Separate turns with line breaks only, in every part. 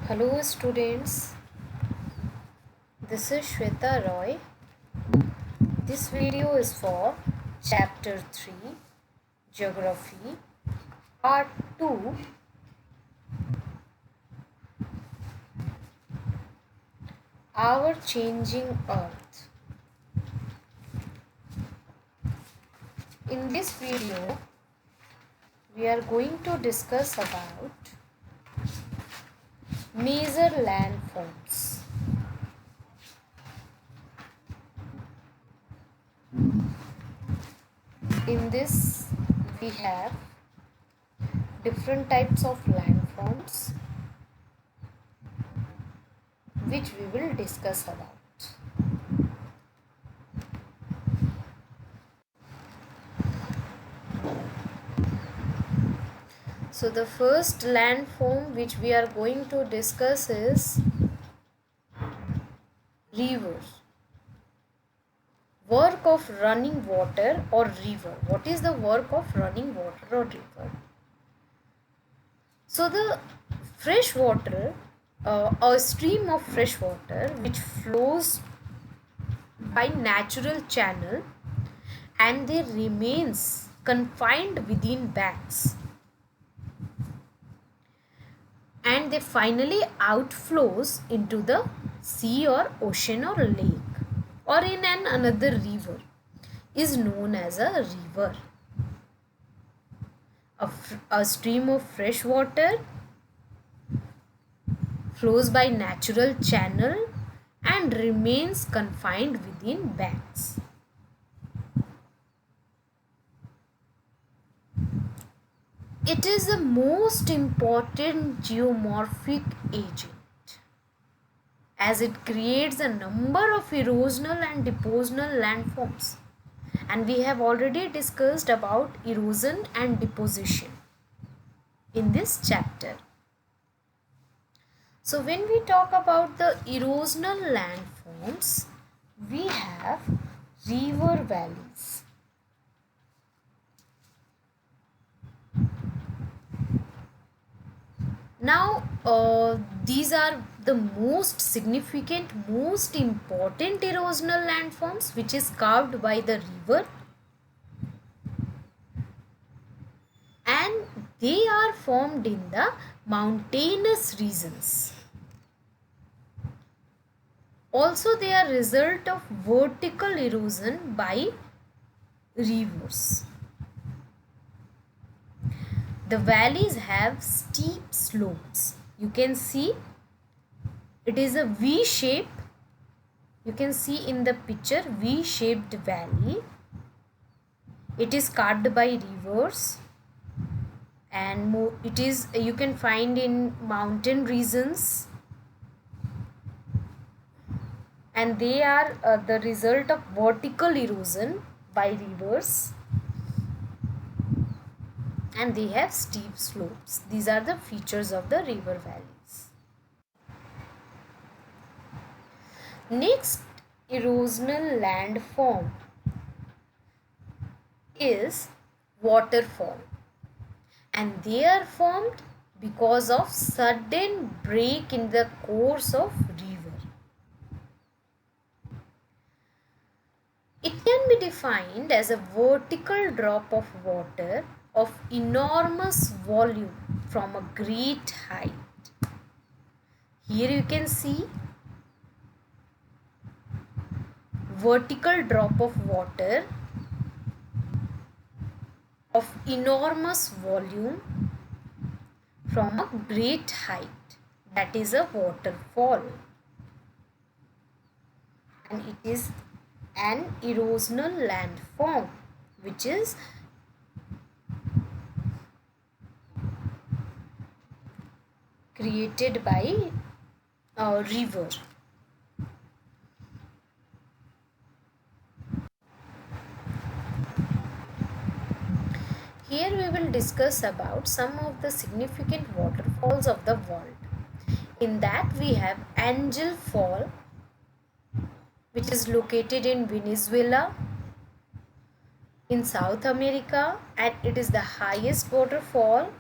Hello students, this is Shweta Roy. This video is for chapter 3 Geography part 2 Our Changing Earth. In this video we are going to discuss about major landforms. In this we have different types of landforms which we will discuss about. So the first landform which we are going to discuss is river. Work of running water or river. What is the work of running water or river? So the fresh water, a stream of fresh water which flows by natural channel and they remains confined within banks, and they finally outflows into the sea or ocean or lake or in another river is known as a river. A stream of fresh water flows by natural channel and remains confined within banks. It is the most important geomorphic agent as it creates a number of erosional and depositional landforms, and we have already discussed about erosion and deposition in this chapter. So when we talk about the erosional landforms, we have river valleys. Now these are the most significant, most important erosional landforms which is carved by the river, and they are formed in the mountainous regions. Also they are result of vertical erosion by rivers. The valleys have steep slopes. You can see it is a V shape. You can see in the picture V-shaped valley. It is carved by rivers, and it is you can find in mountain regions, and they are the result of vertical erosion by rivers, and they have steep slopes. These are the features of the river valleys. Next erosional landform is waterfall, and they are formed because of sudden break in the course of river. It can be defined as a vertical drop of water of enormous volume from a great height. Here you can see vertical drop of water of enormous volume from a great height, that is a waterfall, and it is an erosional landform which is created by a river. Here we will discuss about some of the significant waterfalls of the world. In that we have Angel Fall, which is located in Venezuela in South America, and it is the highest waterfall.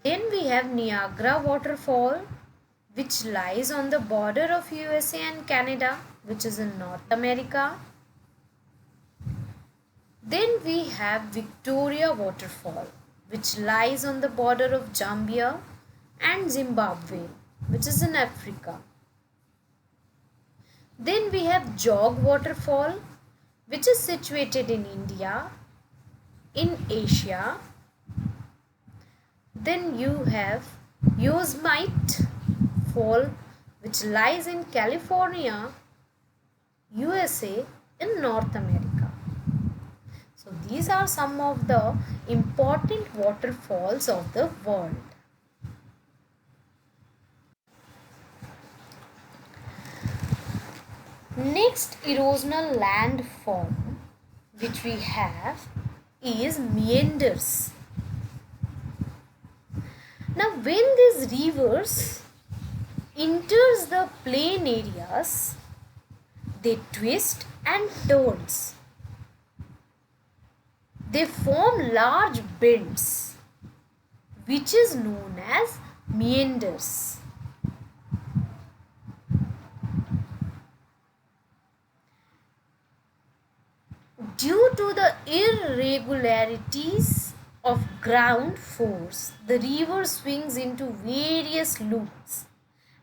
Then we have Niagara waterfall, which lies on the border of USA and Canada, which is in North America. Then we have Victoria waterfall, which lies on the border of Zambia and Zimbabwe, which is in Africa. Then we have Jog waterfall, which is situated in India, in Asia. Then you have Yosemite fall, which lies in California, USA, in North America. So these are some of the important waterfalls of the world. Next erosional landform which we have is meanders. Now when these rivers enters the plain areas, they twist and turns. They form large bends, which is known as meanders. Due to the irregularities of ground force, the river swings into various loops,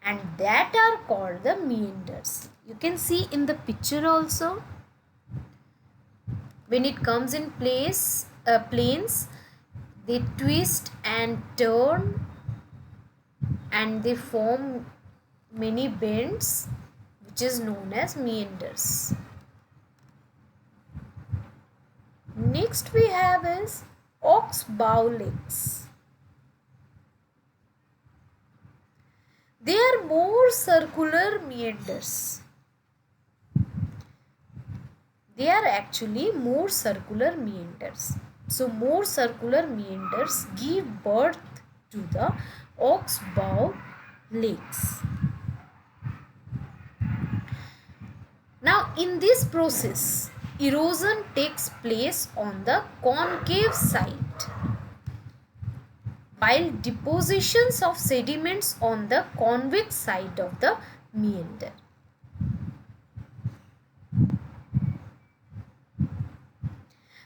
and that are called the meanders. You can see in the picture also. When it comes in plains, they twist and turn, and they form many bends, which is known as meanders. Next we have is oxbow lakes. They are more circular meanders. They are actually more circular meanders. So more circular meanders give birth to the oxbow lakes. Now in this process, erosion takes place on the concave side, while depositions of sediments on the convex side of the meander.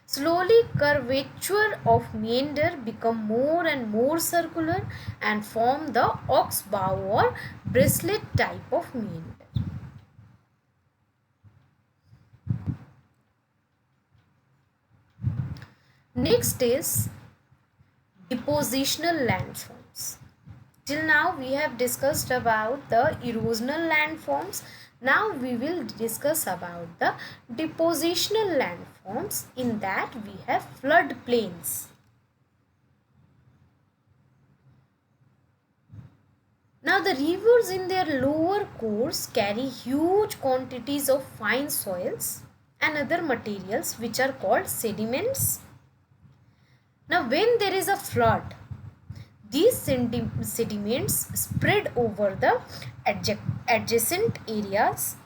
Slowly, curvature of meander become more and more circular and form the oxbow or bracelet type of meander. Next is depositional landforms. Till now we have discussed about the erosional landforms. Now we will discuss about the depositional landforms. In that we have floodplains. Now the rivers in their lower course carry huge quantities of fine soils and other materials which are called sediments. Now when there is a flood, these sediments spread over the adjacent areas.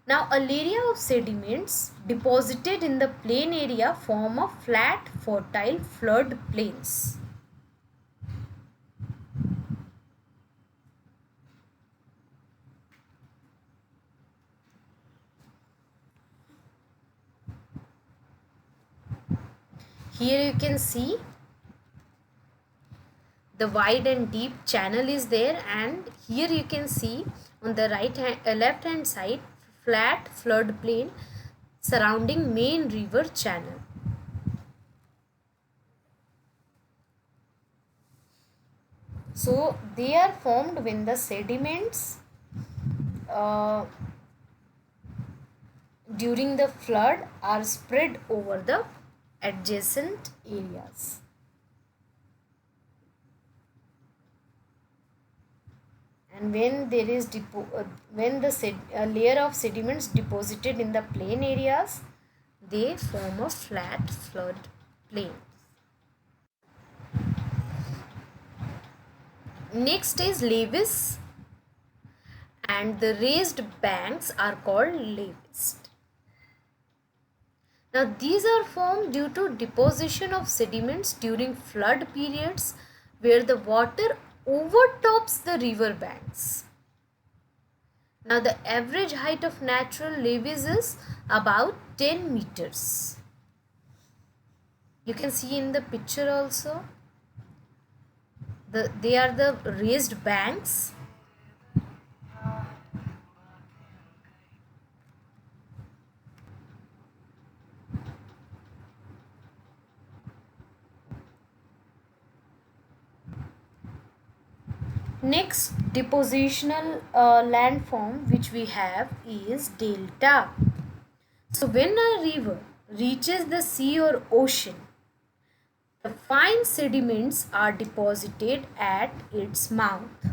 Now a layer of sediments deposited in the plain area form a flat fertile flood plains. Here you can see the wide and deep channel is there, and here you can see on the left hand side flat flood plain surrounding main river channel. So they are formed when the sediments during the flood are spread over the adjacent areas. And when there is when the layer of sediments deposited in the plain areas, they form a flat flood plain. Next is levees, and the raised banks are called levees. Now these are formed due to deposition of sediments during flood periods where the water overtops the river banks. Now the average height of natural levees is about 10 meters. You can see in the picture also, they are the raised banks. Next depositional landform which we have is delta. So when a river reaches the sea or ocean, the fine sediments are deposited at its mouth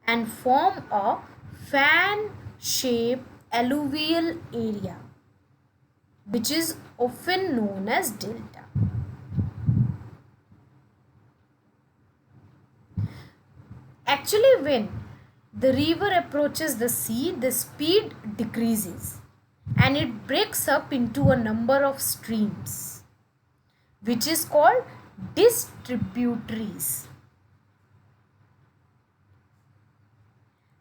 and form a fan-shaped alluvial area, which is often known as delta. Actually, when the river approaches the sea, the speed decreases and it breaks up into a number of streams, which is called distributaries.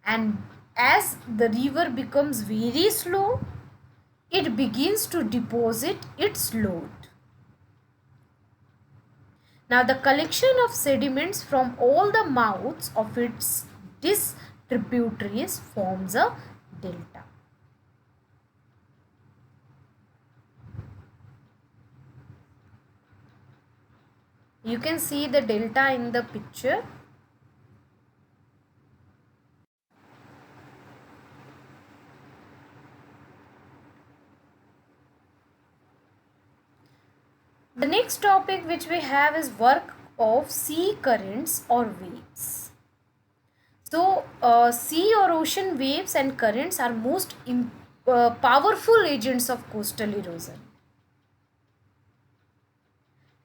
And as the river becomes very slow, it begins to deposit its load. Now the collection of sediments from all the mouths of its distributaries forms a delta. You can see the delta in the picture. The next topic which we have is work of sea currents or waves. So, sea or ocean waves and currents are most powerful agents of coastal erosion.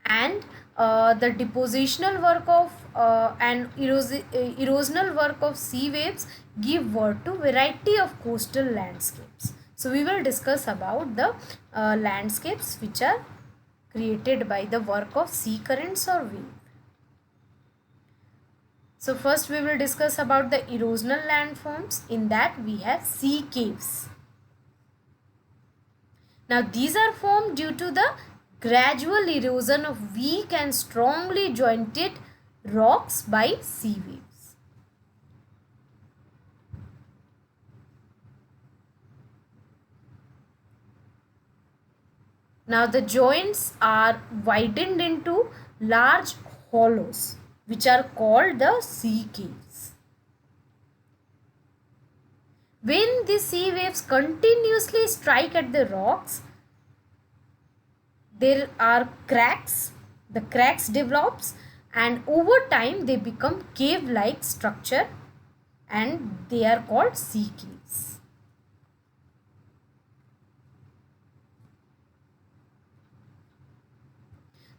And the depositional work of and erosional work of sea waves give birth to variety of coastal landscapes. So, we will discuss about the landscapes which are created by the work of sea currents or wave. So first we will discuss about the erosional landforms. In that we have sea caves. Now these are formed due to the gradual erosion of weak and strongly jointed rocks by sea waves. Now the joints are widened into large hollows which are called the sea caves. When the sea waves continuously strike at the rocks, there are cracks. The cracks develops and over time they become cave-like structure and they are called sea caves.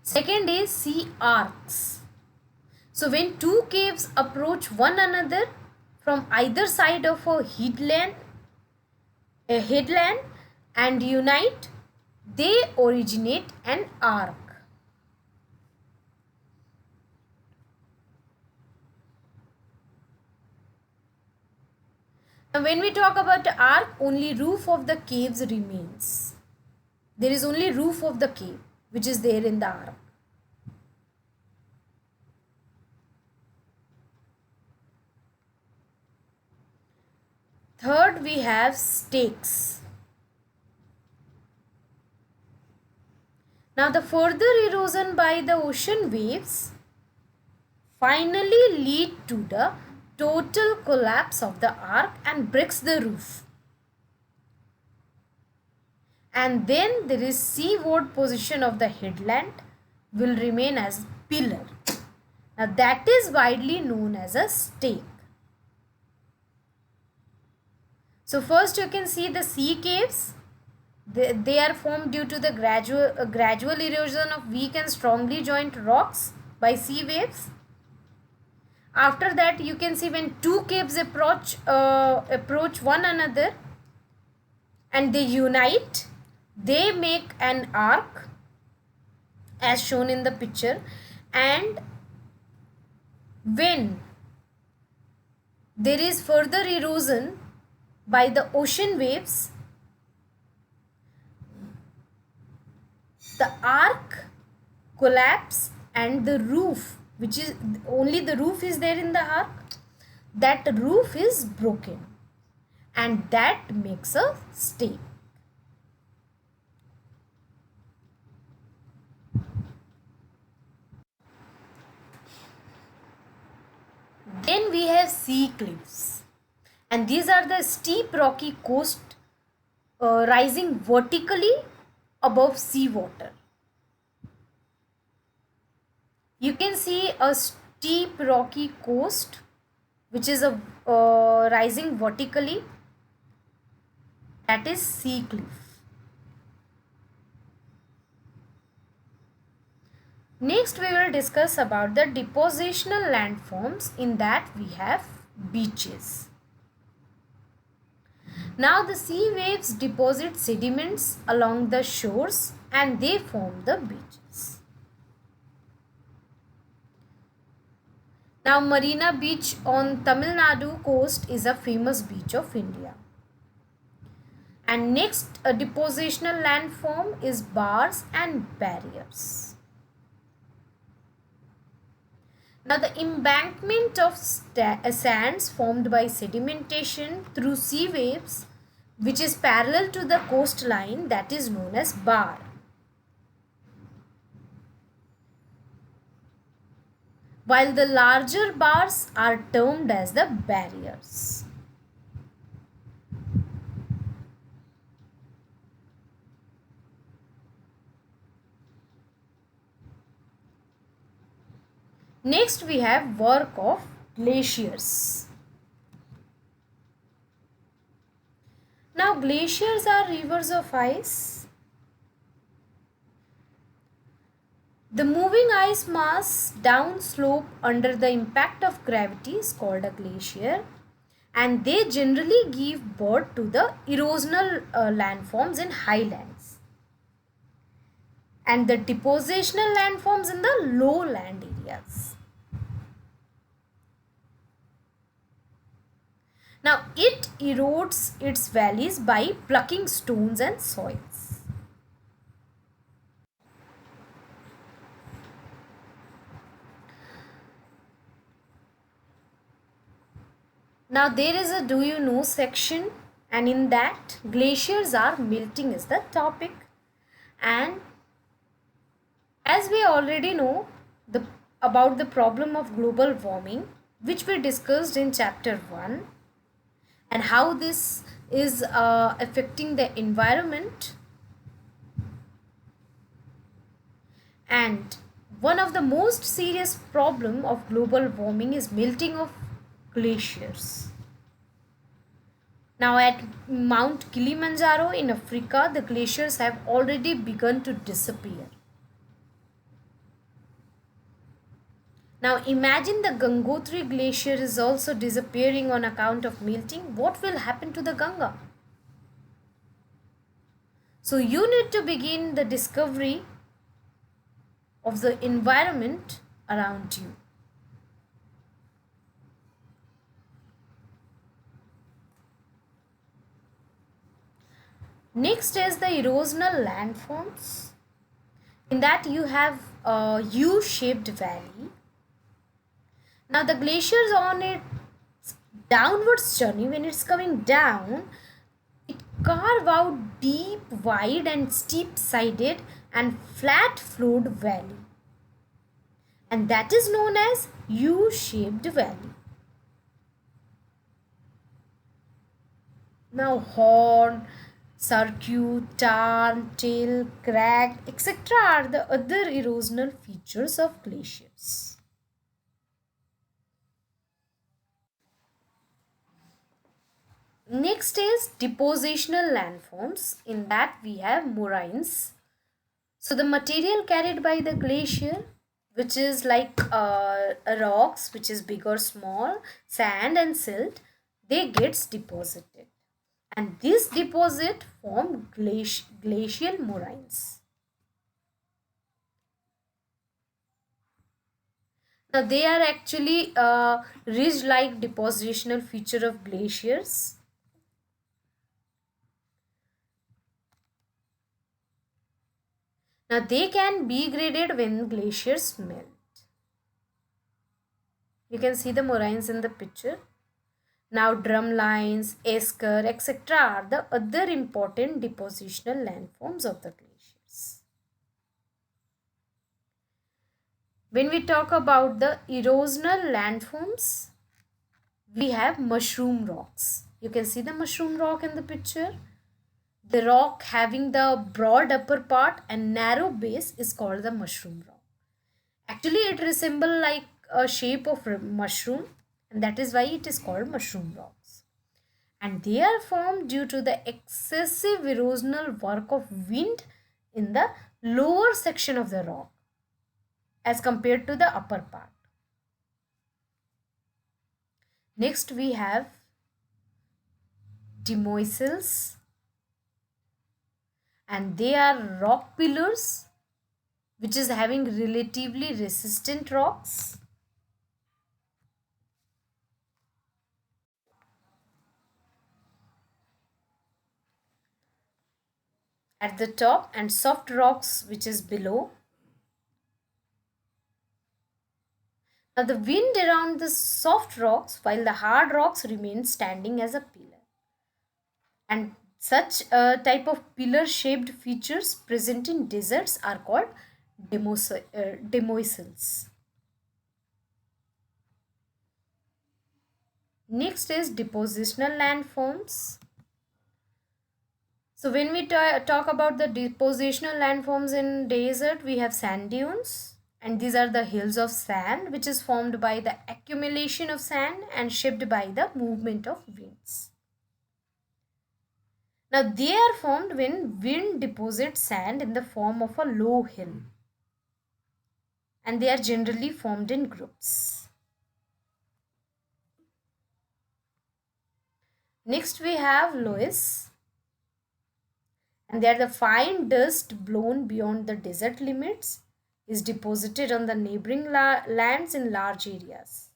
Second is sea arcs. So when two caves approach one another from either side of a headland and unite, they originate an arc. Now when we talk about the arc, only roof of the caves remains. There is only roof of the cave which is there in the arc. Third, we have stakes. Now the further erosion by the ocean waves finally lead to the total collapse of the arc and breaks the roof. And then there is seaward position of the headland will remain as pillar. Now that is widely known as a stake. So first you can see the sea caves. They are formed due to the gradual erosion of weak and strongly joined rocks by sea waves. After that you can see when two caves approach one another and they unite, they make an arc as shown in the picture, and when there is further erosion by the ocean waves, the arc collapse and the roof, which is only the roof is there in the arc, that roof is broken, and that makes a stake. Then we have sea cliffs, and these are the steep rocky coast rising vertically above seawater. You can see a steep rocky coast which is a rising vertically, that is sea cliff. Next we will discuss about the depositional landforms. In that we have beaches. Now the sea waves deposit sediments along the shores and they form the beaches. Now Marina Beach on Tamil Nadu coast is a famous beach of India. And next a depositional landform is bars and barriers. Now the embankment of sands formed by sedimentation through sea waves, which is parallel to the coastline, that is known as bar. While the larger bars are termed as the barriers. Next we have work of glaciers. Now glaciers are rivers of ice. The moving ice mass downslope under the impact of gravity is called a glacier, and they generally give birth to the erosional landforms in highlands and the depositional landforms in the lowland areas. Now it erodes its valleys by plucking stones and soils. Now there is a do you know section, and in that glaciers are melting is the topic. And as we already know about the problem of global warming, which we discussed in chapter 1, and how this is affecting the environment, and one of the most serious problem of global warming is melting of glaciers. Now at Mount Kilimanjaro in Africa, the glaciers have already begun to disappear. Now imagine the Gangotri glacier is also disappearing on account of melting. What will happen to the Ganga? So you need to begin the discovery of the environment around you. Next is the erosional landforms. In that you have a U-shaped valley. Now the glaciers on its downwards journey, when it's coming down, it carve out deep, wide and steep-sided and flat-flowed valley. And that is known as U-shaped valley. Now horn, circuit, tarn, tail, crag, etc. are the other erosional features of glaciers. Next is depositional landforms. In that we have moraines. So the material carried by the glacier, which is like rocks, which is big or small, sand and silt, they gets deposited. and this deposit form glacial moraines. Now they are actually a ridge-like depositional feature of glaciers. Now they can be graded when glaciers melt. You can see the moraines in the picture. Now drum lines, esker, etc. are the other important depositional landforms of the glaciers. When we talk about the erosional landforms, we have mushroom rocks. You can see the mushroom rock in the picture. The rock having the broad upper part and narrow base is called the mushroom rock. Actually, it resembles like a shape of mushroom, and that is why it is called mushroom rocks. And they are formed due to the excessive erosional work of wind in the lower section of the rock as compared to the upper part. Next we have demoiselles, and they are rock pillars which is having relatively resistant rocks. At the top and soft rocks which is below. Now the wind around the soft rocks while the hard rocks remain standing as a pillar. And such a type of pillar shaped features present in deserts are called demoiselles. Next is depositional landforms. So when we talk about the depositional landforms in desert, we have sand dunes, and these are the hills of sand which is formed by the accumulation of sand and shaped by the movement of winds. Now they are formed when wind deposits sand in the form of a low hill, and they are generally formed in groups. Next we have loess, and they are the fine dust blown beyond the desert limits is deposited on the neighboring lands in large areas.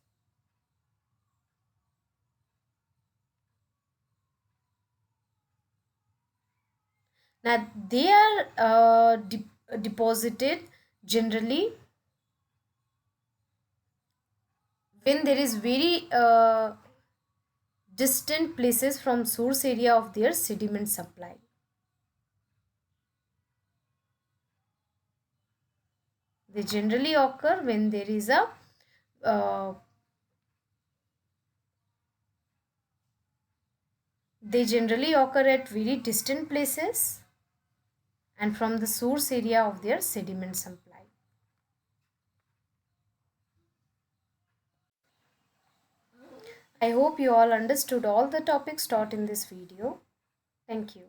Now they are deposited generally when there is very distant places from source area of their sediment supply. They generally occur when there is a they generally occur at very distant places and from the source area of their sediment supply. I hope you all understood all the topics taught in this video. Thank you.